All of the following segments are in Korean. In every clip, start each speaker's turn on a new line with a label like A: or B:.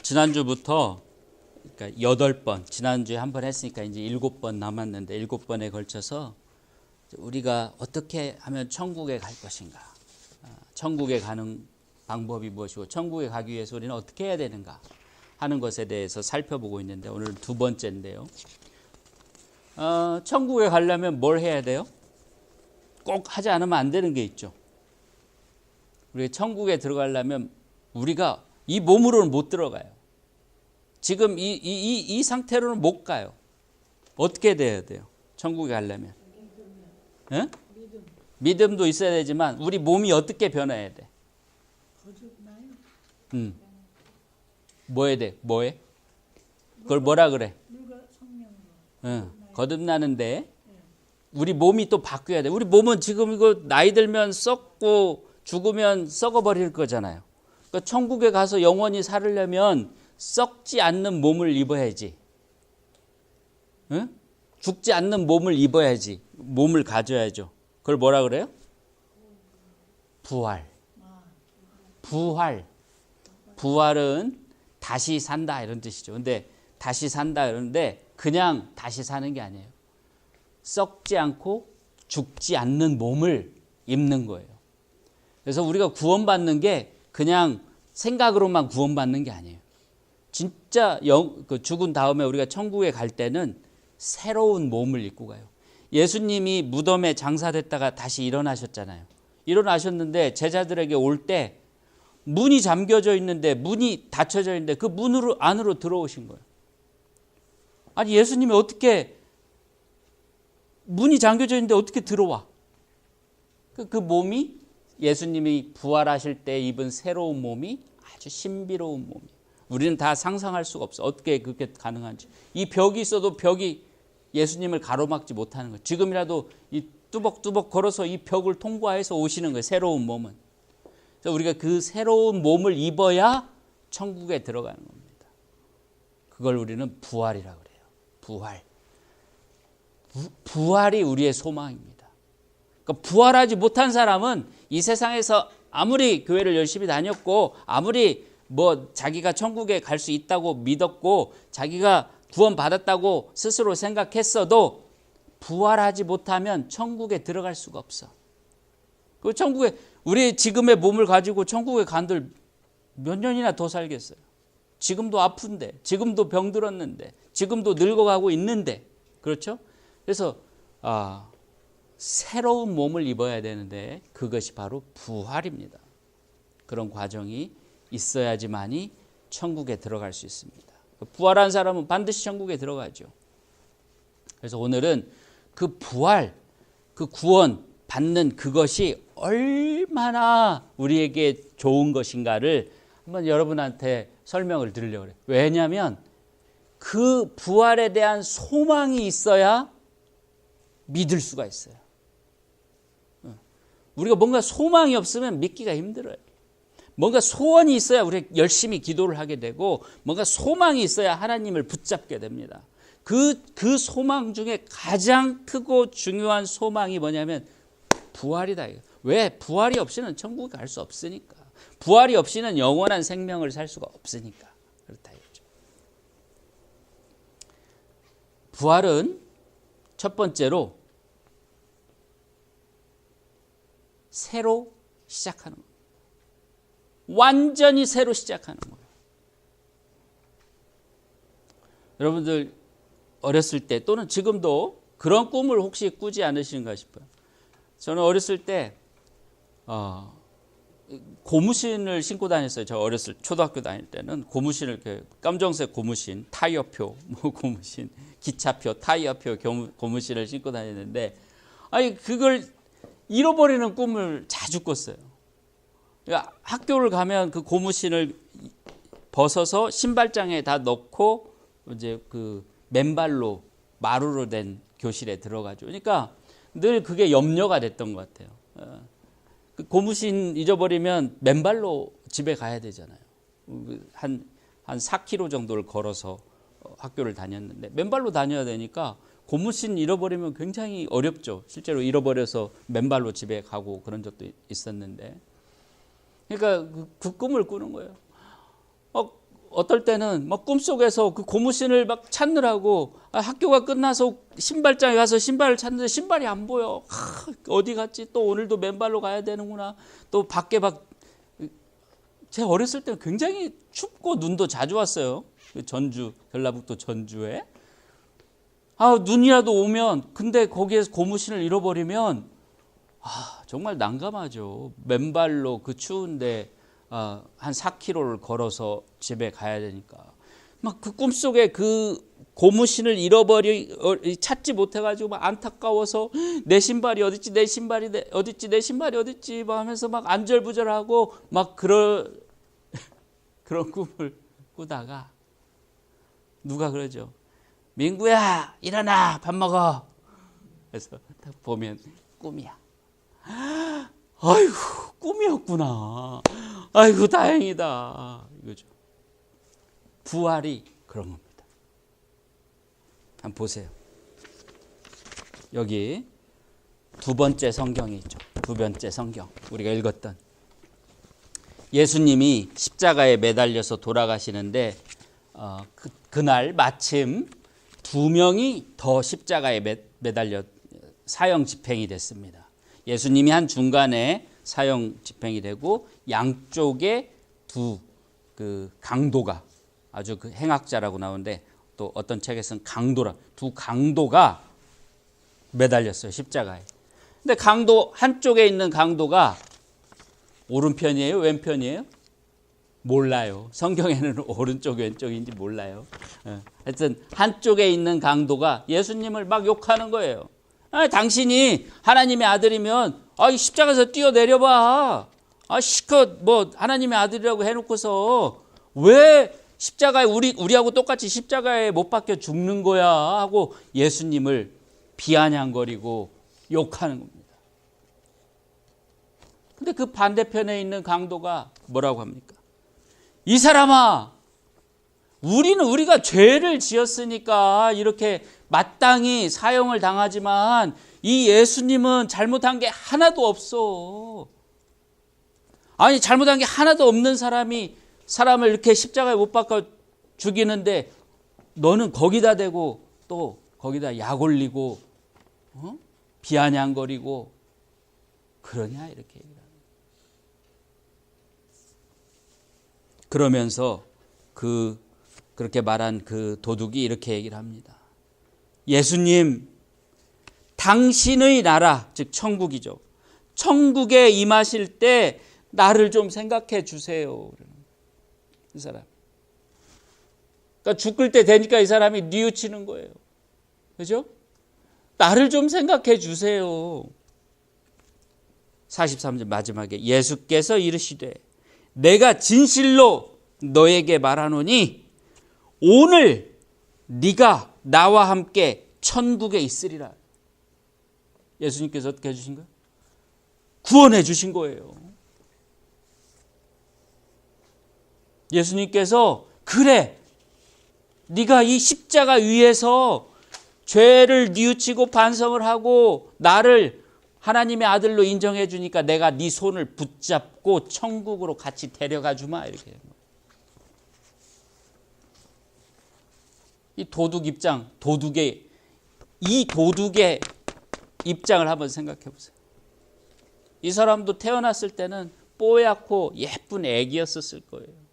A: 지난주부터 그러니까 8번, 지난주에 한 번 했으니까 이제 7번 남았는데 7번에 걸쳐서 우리가 어떻게 하면 천국에 갈 것인가, 천국에 가는 방법이 무엇이고 천국에 가기 위해서 우리는 어떻게 해야 되는가 하는 것에 대해서 살펴보고 있는데 오늘은 두 번째인데요. 천국에 가려면 뭘 해야 돼요? 꼭 하지 않으면 안 되는 게 있죠. 우리가 천국에 들어가려면 우리가 이 몸으로는 못 들어가요. 지금 이 상태로는 못 가요. 어떻게 돼야 돼요? 천국에 가려면. 예? 믿음도 있어야 되지만 우리 몸이 어떻게 변해야 돼? 뭐 해야 돼? 뭐 해? 그걸 뭐라 그래? 거듭나는데 우리 몸이 또 바뀌어야 돼. 우리 몸은 지금 이거 나이 들면 썩고 죽으면 썩어버릴 거잖아요. 그러니까 천국에 가서 영원히 살으려면 썩지 않는 몸을 입어야지. 응? 죽지 않는 몸을 입어야지. 몸을 가져야죠. 그걸 뭐라 그래요? 부활. 부활. 부활은 다시 산다 이런 뜻이죠. 근데 다시 산다 그러는데 그냥 다시 사는 게 아니에요. 썩지 않고 죽지 않는 몸을 입는 거예요. 그래서 우리가 구원받는 게 그냥 생각으로만 구원받는 게 아니에요. 진짜 죽은 다음에 우리가 천국에 갈 때는 새로운 몸을 입고 가요. 예수님이 무덤에 장사됐다가 다시 일어나셨잖아요. 일어나셨는데 제자들에게 올 때 문이 잠겨져 있는데 문이 닫혀져 있는데 그 문으로 안으로 들어오신 거예요. 아니 예수님이 어떻게 문이 잠겨져 있는데 어떻게 들어와? 그 몸이 예수님이 부활하실 때 입은 새로운 몸이 아주 신비로운 몸이에요. 우리는 다 상상할 수가 없어. 어떻게 그렇게 가능한지. 이 벽이 있어도 벽이 예수님을 가로막지 못하는 거예요. 지금이라도 이 뚜벅뚜벅 걸어서 이 벽을 통과해서 오시는 거예요. 새로운 몸은. 그래서 우리가 그 새로운 몸을 입어야 천국에 들어가는 겁니다. 그걸 우리는 부활이라고 그래요. 부활. 부활이 우리의 소망입니다. 그러니까 부활하지 못한 사람은 이 세상에서 아무리 교회를 열심히 다녔고 아무리 뭐 자기가 천국에 갈 수 있다고 믿었고 자기가 구원받았다고 스스로 생각했어도 부활하지 못하면 천국에 들어갈 수가 없어. 그 천국에 우리 지금의 몸을 가지고 천국에 간들 몇 년이나 더 살겠어요. 지금도 아픈데, 지금도 병들었는데, 지금도 늙어가고 있는데, 그렇죠? 그래서 새로운 몸을 입어야 되는데 그것이 바로 부활입니다. 그런 과정이 있어야지만이 천국에 들어갈 수 있습니다. 부활한 사람은 반드시 천국에 들어가죠. 그래서 오늘은 그 부활, 그 구원 받는 그것이 얼마나 우리에게 좋은 것인가를 한번 여러분한테 설명을 드리려고 해요. 왜냐하면 그 부활에 대한 소망이 있어야 믿을 수가 있어요. 우리가 뭔가 소망이 없으면 믿기가 힘들어요. 뭔가 소원이 있어야 우리 열심히 기도를 하게 되고 뭔가 소망이 있어야 하나님을 붙잡게 됩니다. 그 소망 중에 가장 크고 중요한 소망이 뭐냐면 부활이다. 왜? 부활이 없이는 천국에 갈 수 없으니까. 부활이 없이는 영원한 생명을 살 수가 없으니까. 그렇다 이거죠. 부활은 첫 번째로 새로 시작하는 겁니다. 완전히 새로 시작하는 거예요. 여러분들 어렸을 때 또는 지금도 그런 꿈을 혹시 꾸지 않으신가 싶어요. 저는 어렸을 때 고무신을 신고 다녔어요. 저 어렸을 초등학교 다닐 때는 고무신을 이렇게 검정색 고무신, 타이어표 고무신, 기차표, 타이어표 고무신을 신고 다녔는데 그걸 잃어버리는 꿈을 자주 꿨어요. 그러니까 학교를 가면 그 고무신을 벗어서 신발장에 다 넣고 이제 그 맨발로 마루로 된 교실에 들어가죠. 그러니까 늘 그게 염려가 됐던 것 같아요. 그 고무신 잊어버리면 맨발로 집에 가야 되잖아요. 한 4km 정도를 걸어서 학교를 다녔는데 맨발로 다녀야 되니까 고무신 잃어버리면 굉장히 어렵죠. 실제로 잃어버려서 맨발로 집에 가고 그런 적도 있었는데, 그러니까 그 꿈을 꾸는 거예요. 어떨 때는 막 꿈속에서 그 고무신을 막 찾느라고 학교가 끝나서 신발장에 가서 신발을 찾는데 신발이 안 보여. 어디 갔지? 또 오늘도 맨발로 가야 되는구나. 또 밖에 제 어렸을 때는 굉장히 춥고 눈도 자주 왔어요. 전주, 전라북도 전주에. 눈이라도 오면, 근데 거기에서 고무신을 잃어버리면 정말 난감하죠. 맨발로 그 추운데 한 4km를 걸어서 집에 가야 되니까. 막 그 꿈속에 그 고무신을 찾지 못해가지고 막 안타까워서 내 신발이 어딨지, 내 신발이 어딨지, 내 신발이 어딨지 막 하면서 막 안절부절하고 막 그런 꿈을 꾸다가 누가 그러죠. 민구야, 일어나, 밥 먹어. 그래서 딱 보면 꿈이야. 아이고, 꿈이었구나. 아이고, 다행이다. 이거죠. 부활이 그런 겁니다. 한번 보세요. 여기 두 번째 성경이 있죠. 두 번째 성경. 우리가 읽었던. 예수님이 십자가에 매달려서 돌아가시는데 그날 마침 2명이 더 십자가에 매달려 사형 집행이 됐습니다. 예수님이 한 중간에 사형 집행이 되고 양쪽에 두 강도가 아주 그 행악자라고 나오는데 또 어떤 책에서는 두 강도가 매달렸어요, 십자가에. 근데 한쪽에 있는 강도가 오른편이에요, 왼편이에요? 몰라요. 성경에는 오른쪽 왼쪽인지 몰라요. 하여튼 한쪽에 있는 강도가 예수님을 막 욕하는 거예요. 당신이 하나님의 아들이면 십자가에서 뛰어내려봐. 시컷 하나님의 아들이라고 해놓고서 왜 십자가에 우리하고 똑같이 십자가에 못 박혀 죽는 거야 하고 예수님을 비아냥거리고 욕하는 겁니다. 근데 그 반대편에 있는 강도가 뭐라고 합니까? 이 사람아, 우리가 죄를 지었으니까 이렇게 마땅히 사형을 당하지만 이 예수님은 잘못한 게 하나도 없어. 아니, 잘못한 게 하나도 없는 사람을 이렇게 십자가에 못 박아 죽이는데 너는 거기다 대고 또 거기다 약 올리고 비아냥거리고 그러냐, 이렇게 얘기를 합니다. 그러면서 그렇게 말한 그 도둑이 이렇게 얘기를 합니다. 예수님, 당신의 나라, 즉 천국이죠. 천국에 임하실 때 나를 좀 생각해 주세요. 이 사람. 그러니까 죽을 때 되니까 이 사람이 뉘우치는 거예요. 그죠? 나를 좀 생각해 주세요. 43절 마지막에 예수께서 이르시되 내가 진실로 너에게 말하노니 오늘 네가 나와 함께 천국에 있으리라. 예수님께서 어떻게 해주신 거예요? 구원해 주신 거예요. 예수님께서 그래, 네가 이 십자가 위에서 죄를 뉘우치고 반성을 하고 나를 하나님의 아들로 인정해 주니까 내가 네 손을 붙잡고 천국으로 같이 데려가 주마, 이렇게. 이 도둑 입장, 도둑의 입장을 한번 생각해 보세요. 이 사람도 태어났을 때는 뽀얗고 예쁜 애기였었을 거예요.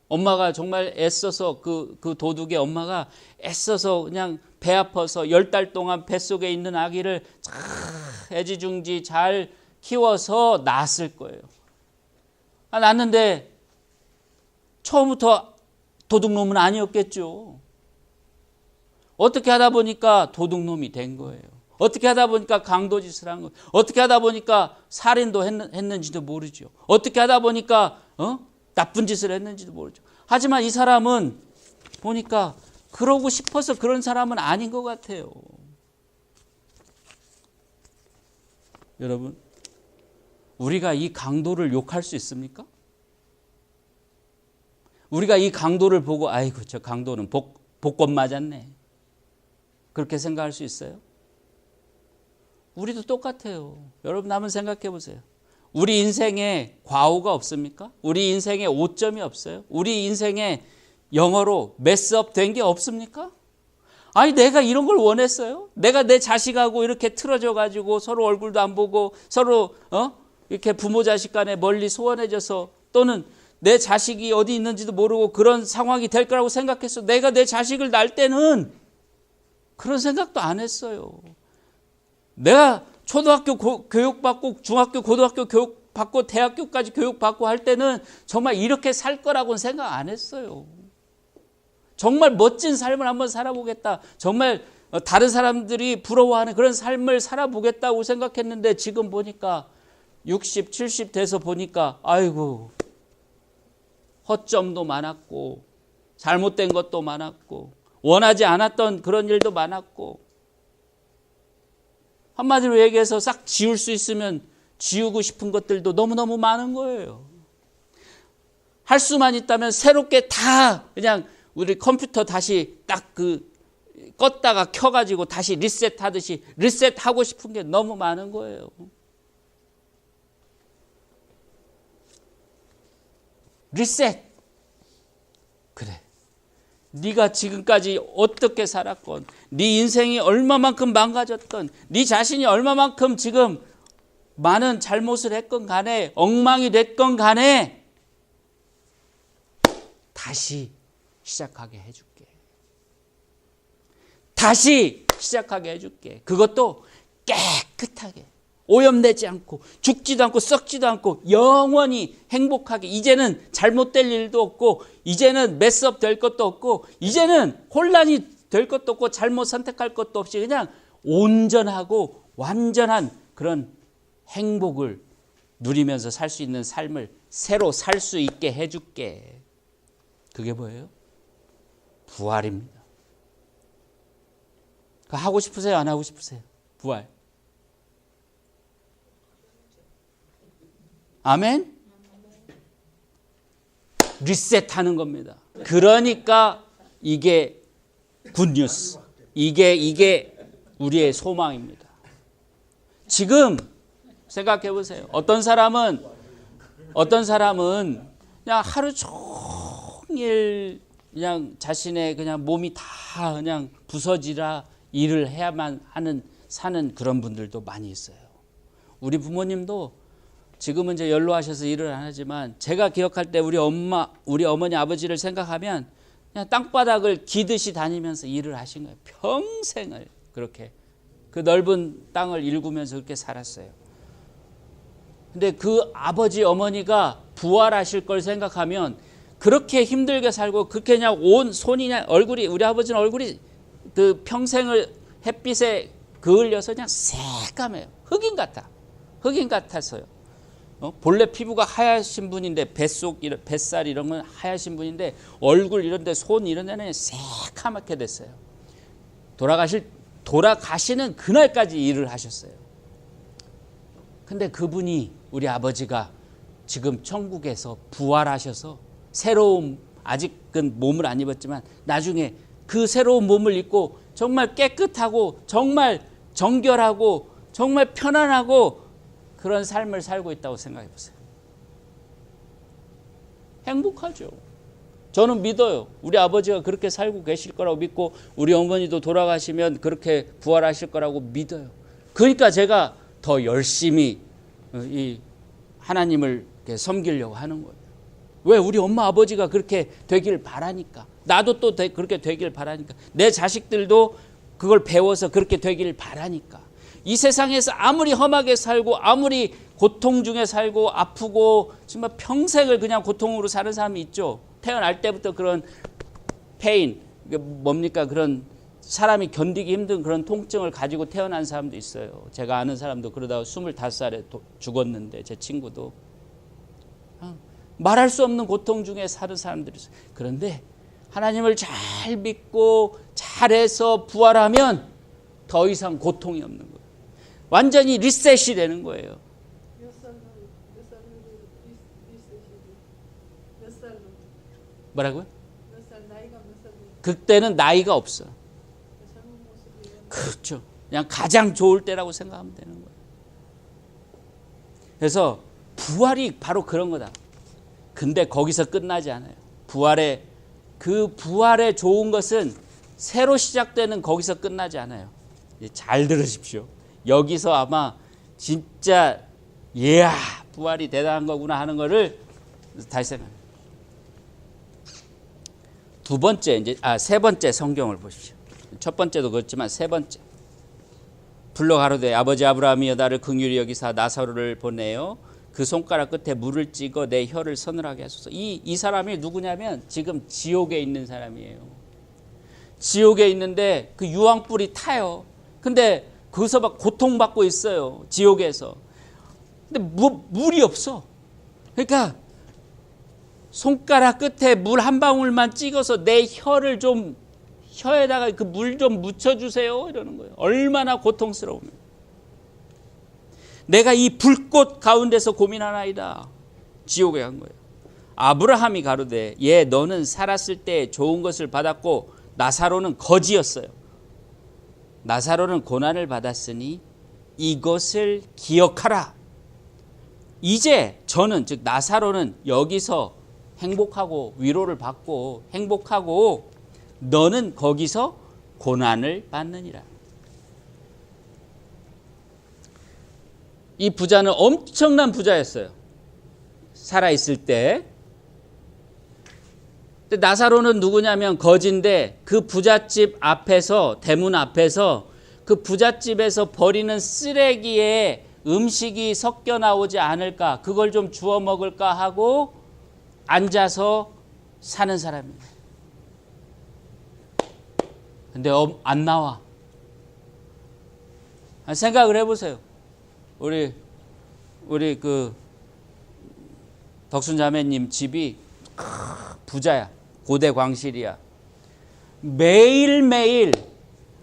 A: 엄마가 정말 애써서 그 도둑의 엄마가 애써서 그냥 배 아파서 10달 동안 뱃속에 있는 아기를 애지중지 잘 키워서 낳았을 거예요. 낳았는데 처음부터 도둑놈은 아니었겠죠. 어떻게 하다 보니까 도둑놈이 된 거예요. 어떻게 하다 보니까 강도짓을 한 거예요. 어떻게 하다 보니까 살인도 했는지도 모르죠. 어떻게 하다 보니까 나쁜 짓을 했는지도 모르죠. 하지만 이 사람은 보니까 그러고 싶어서 그런 사람은 아닌 것 같아요. 여러분, 우리가 이 강도를 욕할 수 있습니까? 우리가 이 강도를 보고 아이고 저 강도는 복권 맞았네, 그렇게 생각할 수 있어요? 우리도 똑같아요. 여러분 한번 생각해 보세요. 우리 인생에 과오가 없습니까? 우리 인생에 오점이 없어요? 우리 인생에 영어로 메스업 된 게 없습니까? 아니 내가 이런 걸 원했어요? 내가 내 자식하고 이렇게 틀어져 가지고 서로 얼굴도 안 보고 서로 이렇게 부모 자식 간에 멀리 소원해져서 또는 내 자식이 어디 있는지도 모르고 그런 상황이 될 거라고 생각했어. 내가 내 자식을 낳을 때는 그런 생각도 안 했어요. 내가 초등학교 교육받고 중학교 고등학교 교육받고 대학교까지 교육받고 할 때는 정말 이렇게 살 거라고는 생각 안 했어요. 정말 멋진 삶을 한번 살아보겠다. 정말 다른 사람들이 부러워하는 그런 삶을 살아보겠다고 생각했는데 지금 보니까 60, 70 돼서 보니까 아이고 허점도 많았고 잘못된 것도 많았고 원하지 않았던 그런 일도 많았고 한마디로 얘기해서 싹 지울 수 있으면 지우고 싶은 것들도 너무너무 많은 거예요. 할 수만 있다면 새롭게 다 그냥 우리 컴퓨터 다시 딱 껐다가 켜가지고 다시 리셋하듯이 리셋하고 싶은 게 너무 많은 거예요. 리셋. 그래. 네가 지금까지 어떻게 살았건 네 인생이 얼마만큼 망가졌던 네 자신이 얼마만큼 지금 많은 잘못을 했건 간에 엉망이 됐건 간에 다시 시작하게 해줄게. 다시 시작하게 해줄게. 그것도 깨끗하게 오염되지 않고 죽지도 않고 썩지도 않고 영원히 행복하게. 이제는 잘못될 일도 없고 이제는 메스업 될 것도 없고 이제는 혼란이 될 것도 없고 잘못 선택할 것도 없이 그냥 온전하고 완전한 그런 행복을 누리면서 살 수 있는 삶을 새로 살 수 있게 해줄게. 그게 뭐예요? 부활입니다. 하고 싶으세요? 안 하고 싶으세요? 부활. 아멘? 리셋하는 겁니다. 그러니까 이게 굿뉴스. 이게 우리의 소망입니다. 지금 생각해 보세요. 어떤 사람은 그냥 하루 종일 그냥 자신의 그냥 몸이 다 그냥 부서지라 일을 해야만 사는 그런 분들도 많이 있어요. 우리 부모님도 지금은 이제 연로하셔서 일을 안 하지만 제가 기억할 때 우리 어머니 아버지를 생각하면 그냥 땅바닥을 기듯이 다니면서 일을 하신 거예요. 평생을 그렇게 그 넓은 땅을 일구면서 그렇게 살았어요. 근데 그 아버지 어머니가 부활하실 걸 생각하면 그렇게 힘들게 살고 그렇게 그냥 온 손이냐 얼굴이 우리 아버지는 얼굴이 그 평생을 햇빛에 그을려서 그냥 새까매요. 흑인 같아서요. 본래 피부가 하얗신 분인데 뱃살 이런 건 하얗신 분인데 얼굴 이런 데 손 이런 데는 새카맣게 됐어요. 돌아가시는 그날까지 일을 하셨어요. 근데 그분이 우리 아버지가 지금 천국에서 부활하셔서 새로운 아직은 몸을 안 입었지만 나중에 그 새로운 몸을 입고 정말 깨끗하고 정말 정결하고 정말 편안하고 그런 삶을 살고 있다고 생각해 보세요. 행복하죠. 저는 믿어요. 우리 아버지가 그렇게 살고 계실 거라고 믿고 우리 어머니도 돌아가시면 그렇게 부활하실 거라고 믿어요. 그러니까 제가 더 열심히 이 하나님을 섬기려고 하는 거예요. 왜? 우리 엄마 아버지가 그렇게 되길 바라니까. 나도 또 그렇게 되길 바라니까. 내 자식들도 그걸 배워서 그렇게 되길 바라니까. 이 세상에서 아무리 험하게 살고 아무리 고통 중에 살고 아프고 정말 평생을 그냥 고통으로 사는 사람이 있죠. 태어날 때부터 그런 페인, 뭡니까? 그런 사람이 견디기 힘든 그런 통증을 가지고 태어난 사람도 있어요. 제가 아는 사람도 그러다가 25살에 죽었는데 제 친구도 말할 수 없는 고통 중에 사는 사람들이 있어요. 그런데 하나님을 잘 믿고 잘해서 부활하면 더 이상 고통이 없는 거예요. 완전히 리셋이 되는 거예요.
B: 몇 살로 리셋이?
A: 뭐라고요?
B: 몇 살, 나이가 몇 살로?
A: 그때는 나이가 없어.
B: 젊은 모습이에요.
A: 그렇죠. 그냥 가장 좋을 때라고 생각하면 되는 거예요. 그래서 부활이 바로 그런 거다. 근데 거기서 끝나지 않아요. 부활의 좋은 것은 새로 시작되는 거기서 끝나지 않아요. 잘 들으십시오. 여기서 아마 진짜 부활이 대단한 거구나 하는 거를 다시 생각합니다. 세 번째 성경을 보십시오. 첫 번째도 그렇지만 세 번째. 불러 가로되 아버지 아브라함이여 나를 긍휼히 여기사 나사로를 보내어 그 손가락 끝에 물을 찍어 내 혀를 서늘하게 하소서. 이 사람이 누구냐면 지금 지옥에 있는 사람이에요. 지옥에 있는데 그 유황불이 타요. 근데 거기서 막 고통받고 있어요. 지옥에서. 근데 물이 없어. 그러니까 손가락 끝에 물 한 방울만 찍어서 내 혀에다가 그 물 좀 묻혀주세요. 이러는 거예요. 얼마나 고통스러우면. 내가 이 불꽃 가운데서 고민하나이다. 지옥에 간 거예요. 아브라함이 가로되 너는 살았을 때 좋은 것을 받았고 나사로는 거지였어요. 나사로는 고난을 받았으니 이것을 기억하라. 이제 저는 즉 나사로는 여기서 행복하고 위로를 받고 행복하고 너는 거기서 고난을 받느니라. 이 부자는 엄청난 부자였어요. 살아있을 때. 근데 나사로는 누구냐면 거지인데 그 부잣집 앞에서 대문 앞에서 그 부잣집에서 버리는 쓰레기에 음식이 섞여 나오지 않을까 그걸 좀 주워 먹을까 하고 앉아서 사는 사람입니다. 근데 안 나와. 생각을 해보세요. 우리 그 덕순 자매님 집이 부자야. 고대 광실이야. 매일매일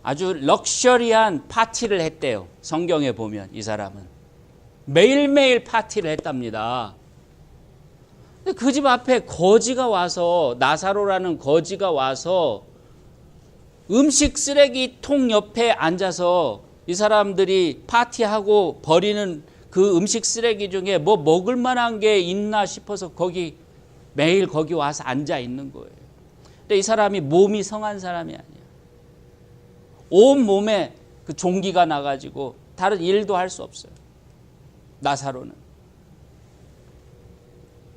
A: 아주 럭셔리한 파티를 했대요. 성경에 보면 이 사람은 매일매일 파티를 했답니다. 근데 그 집 앞에 거지가 와서 나사로라는 거지가 와서 음식 쓰레기통 옆에 앉아서 이 사람들이 파티하고 버리는 그 음식 쓰레기 중에 뭐 먹을 만한 게 있나 싶어서 매일 거기 와서 앉아 있는 거예요. 근데 이 사람이 몸이 성한 사람이 아니야. 온 몸에 그 종기가 나가지고 다른 일도 할 수 없어요. 나사로는.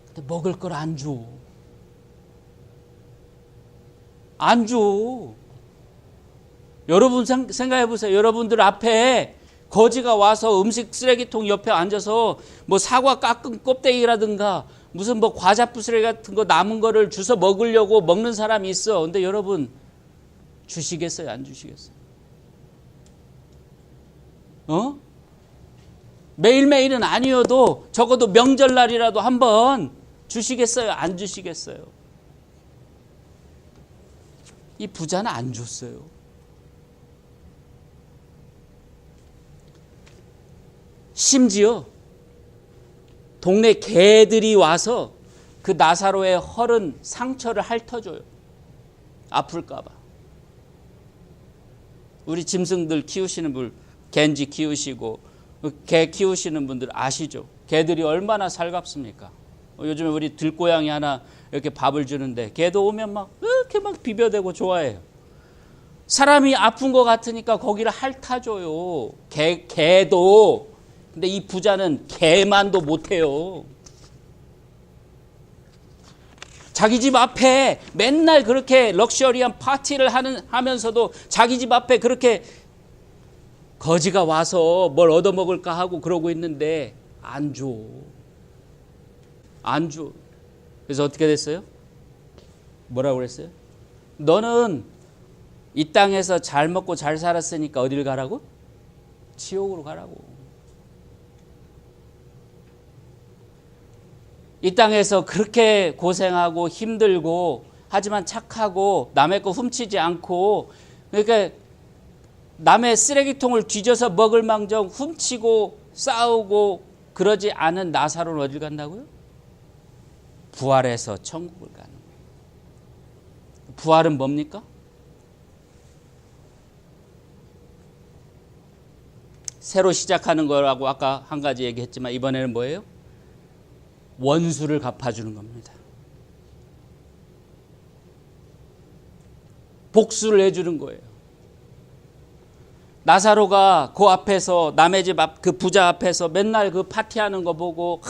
A: 근데 먹을 걸 안 줘. 안 줘. 여러분 생각해 보세요. 여러분들 앞에 거지가 와서 음식 쓰레기통 옆에 앉아서 뭐 사과 깎은 껍데기라든가 무슨 뭐 과자 부스러기 같은 거 남은 거를 주워 먹으려고 먹는 사람이 있어. 근데 여러분 주시겠어요? 안 주시겠어요? 매일매일은 아니어도 적어도 명절날이라도 한번 주시겠어요? 안 주시겠어요? 이 부자는 안 줬어요. 심지어 동네 개들이 와서 그 나사로의 헐은 상처를 핥아줘요. 아플까 봐. 우리 짐승들 키우시는 분, 겐지 키우시고 개 키우시는 분들 아시죠? 개들이 얼마나 살갑습니까? 요즘에 우리 들고양이 하나 이렇게 밥을 주는데 개도 오면 막 이렇게 막 비벼대고 좋아해요. 사람이 아픈 것 같으니까 거기를 핥아줘요. 개도. 근데 이 부자는 개만도 못해요. 자기 집 앞에 맨날 그렇게 럭셔리한 파티를 하면서도 자기 집 앞에 그렇게 거지가 와서 뭘 얻어먹을까 하고 그러고 있는데 안 줘. 안 줘. 그래서 어떻게 됐어요? 뭐라고 그랬어요? 너는 이 땅에서 잘 먹고 잘 살았으니까 어딜 가라고? 지옥으로 가라고. 이 땅에서 그렇게 고생하고 힘들고 하지만 착하고 남의 거 훔치지 않고 그러니까 남의 쓰레기통을 뒤져서 먹을 망정 훔치고 싸우고 그러지 않은 나사로는 어딜 간다고요? 부활해서 천국을 가는 거예요. 부활은 뭡니까? 새로 시작하는 거라고 아까 한 가지 얘기했지만 이번에는 뭐예요? 원수를 갚아주는 겁니다. 복수를 해주는 거예요. 나사로가 그 앞에서 남의 집 앞 그 부자 앞에서 맨날 그 파티하는 거 보고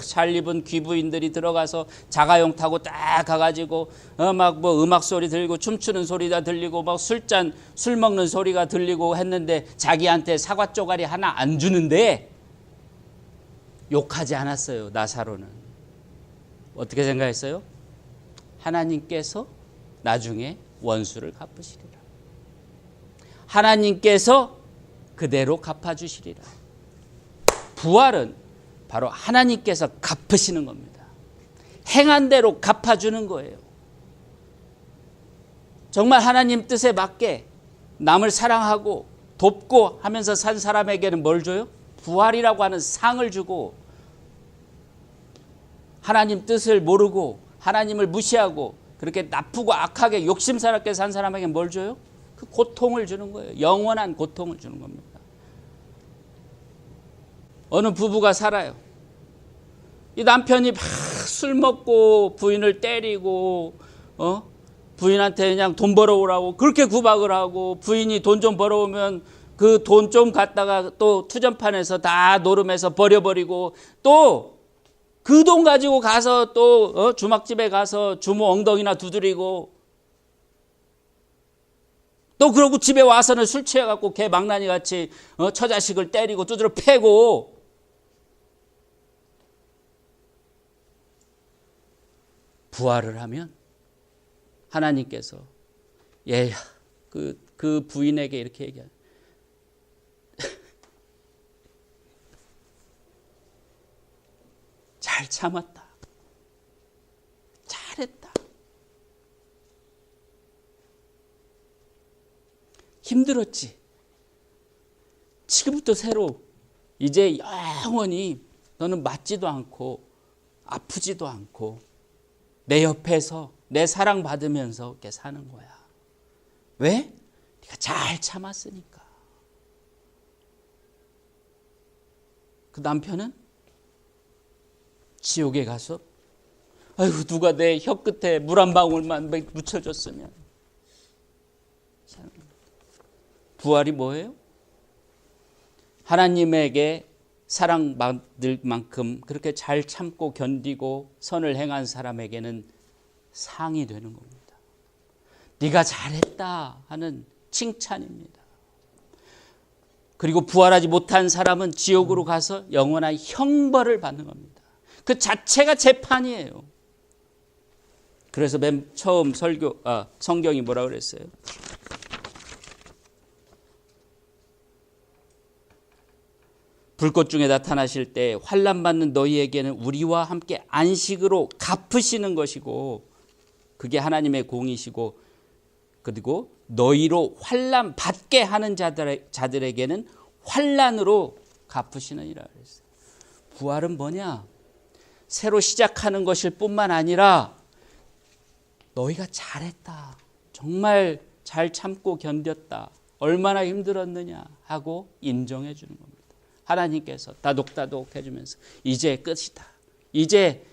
A: 잘 입은 귀부인들이 들어가서 자가용 타고 딱 가가지고 막 뭐 음악 소리 들리고 춤추는 소리가 들리고 막 술 먹는 소리가 들리고 했는데 자기한테 사과 쪼가리 하나 안 주는데 욕하지 않았어요. 나사로는 어떻게 생각했어요? 하나님께서 나중에 원수를 갚으시리라. 하나님께서 그대로 갚아주시리라. 부활은 바로 하나님께서 갚으시는 겁니다. 행한 대로 갚아주는 거예요. 정말 하나님 뜻에 맞게 남을 사랑하고 돕고 하면서 산 사람에게는 뭘 줘요? 부활이라고 하는 상을 주고, 하나님 뜻을 모르고 하나님을 무시하고 그렇게 나쁘고 악하게 욕심스럽게 산 사람에게 뭘 줘요? 그 고통을 주는 거예요. 영원한 고통을 주는 겁니다. 어느 부부가 살아요. 이 남편이 막 술 먹고 부인을 때리고 부인한테 그냥 돈 벌어오라고 그렇게 구박을 하고, 부인이 돈 좀 벌어오면 그 돈 좀 갖다가 또 투전판에서 다 노름해서 버려버리고, 또 그 돈 가지고 가서 또 주막집에 가서 주모 엉덩이나 두드리고, 또 그러고 집에 와서는 술 취해갖고 개 망나니 같이 처자식을 때리고 두드려 패고. 부활을 하면 하나님께서 얘야 그 부인에게 이렇게 얘기해요. 잘 참았다. 잘했다. 힘들었지. 지금부터 새로 이제 영원히 너는 맞지도 않고 아프지도 않고 내 옆에서 내 사랑받으면서 이렇게 사는 거야. 왜? 네가 잘 참았으니까. 그 남편은 지옥에 가서 아이고 누가 내 혀 끝에 물 한 방울만 묻혀줬으면. 부활이 뭐예요? 하나님에게 사랑받을 만큼 그렇게 잘 참고 견디고 선을 행한 사람에게는 상이 되는 겁니다. 네가 잘했다 하는 칭찬입니다. 그리고 부활하지 못한 사람은 지옥으로 가서 영원한 형벌을 받는 겁니다. 그 자체가 재판이에요. 그래서 맨 처음 성경이 뭐라 그랬어요? 불꽃 중에 나타나실 때 환난 받는 너희에게는 우리와 함께 안식으로 갚으시는 것이고, 그게 하나님의 공이시고, 그리고 너희로 환난 받게 하는 자들에게는 환난으로 갚으시느니라 그랬어요. 부활은 뭐냐? 새로 시작하는 것일 뿐만 아니라 너희가 잘했다. 정말 잘 참고 견뎠다. 얼마나 힘들었느냐 하고 인정해 주는 겁니다. 하나님께서 따독따독 해주면서 이제 끝이다. 이제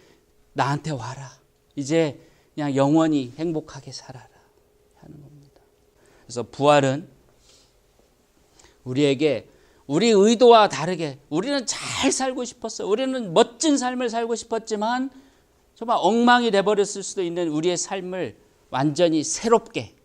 A: 나한테 와라. 이제 그냥 영원히 행복하게 살아라 하는 겁니다. 그래서 부활은 우리에게 우리 의도와 다르게, 우리는 잘 살고 싶었어요. 우리는 멋진 삶을 살고 싶었지만 정말 엉망이 돼버렸을 수도 있는 우리의 삶을 완전히 새롭게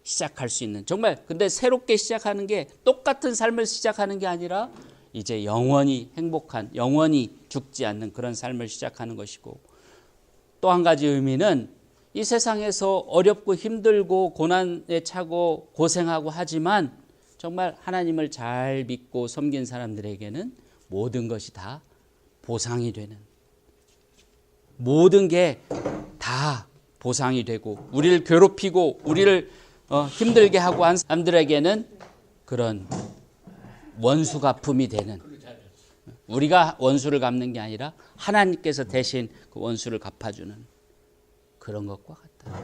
A: 시작할 수 있는, 정말 근데 새롭게 시작하는 게 똑같은 삶을 시작하는 게 아니라 이제 영원히 행복한, 영원히 죽지 않는 그런 삶을 시작하는 것이고, 또 한 가지 의미는 이 세상에서 어렵고 힘들고 고난에 차고 고생하고 하지만 정말 하나님을 잘 믿고 섬긴 사람들에게는 모든 것이 다 보상이 되는, 모든 게 다 보상이 되고, 우리를 괴롭히고 우리를 힘들게 하고 한 사람들에게는 그런 원수 갚음이 되는, 우리가 원수를 갚는 게 아니라 하나님께서 대신 그 원수를 갚아주는 그런 것과 같다.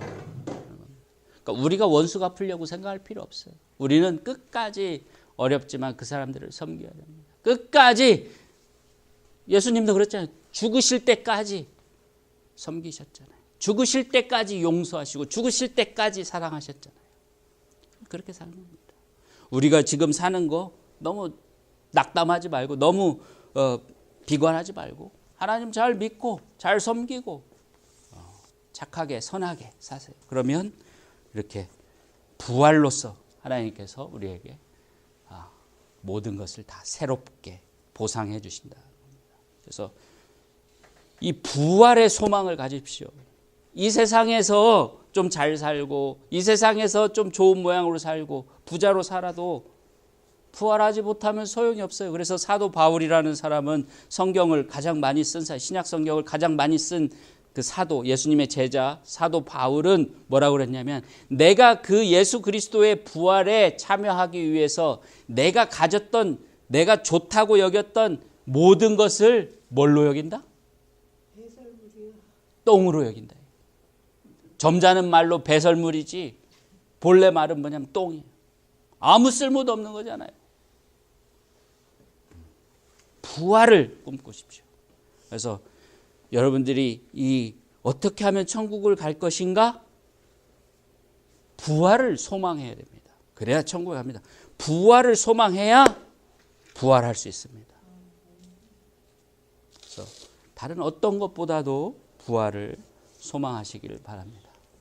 A: 그러니까 우리가 원수 갚으려고 생각할 필요 없어요. 우리는 끝까지 어렵지만 그 사람들을 섬겨야 됩니다. 끝까지. 예수님도 그랬잖아요. 죽으실 때까지 섬기셨잖아요. 죽으실 때까지 용서하시고 죽으실 때까지 사랑하셨잖아요. 그렇게 사는 겁니다. 우리가 지금 사는 거 너무 낙담하지 말고 너무 비관하지 말고 하나님 잘 믿고 잘 섬기고 착하게 선하게 사세요. 그러면 이렇게 부활로서 하나님께서 우리에게 모든 것을 다 새롭게 보상해 주신다. 그래서 이 부활의 소망을 가지십시오. 이 세상에서 좀 잘 살고 이 세상에서 좀 좋은 모양으로 살고 부자로 살아도 부활하지 못하면 소용이 없어요. 그래서 사도 바울이라는 사람은 성경을 가장 많이 쓴 신약 성경을 가장 많이 쓴 그 사도, 예수님의 제자 사도 바울은 뭐라고 그랬냐면 내가 그 예수 그리스도의 부활에 참여하기 위해서 내가 가졌던, 내가 좋다고 여겼던 모든 것을 뭘로 여긴다?
B: 배설물이요.
A: 똥으로 여긴다. 점잖은 말로 배설물이지 본래 말은 뭐냐면 똥이에요. 아무 쓸모도 없는 거잖아요. 부활을 꿈꾸십시오. 그래서 여러분들이 어떻게 하면 천국을 갈 것인가? 부활을 소망해야 됩니다. 그래야 천국에 갑니다. 부활을 소망해야 부활할 수 있습니다. 그래서 다른 어떤 것보다도 부활을 소망하시기를 바랍니다.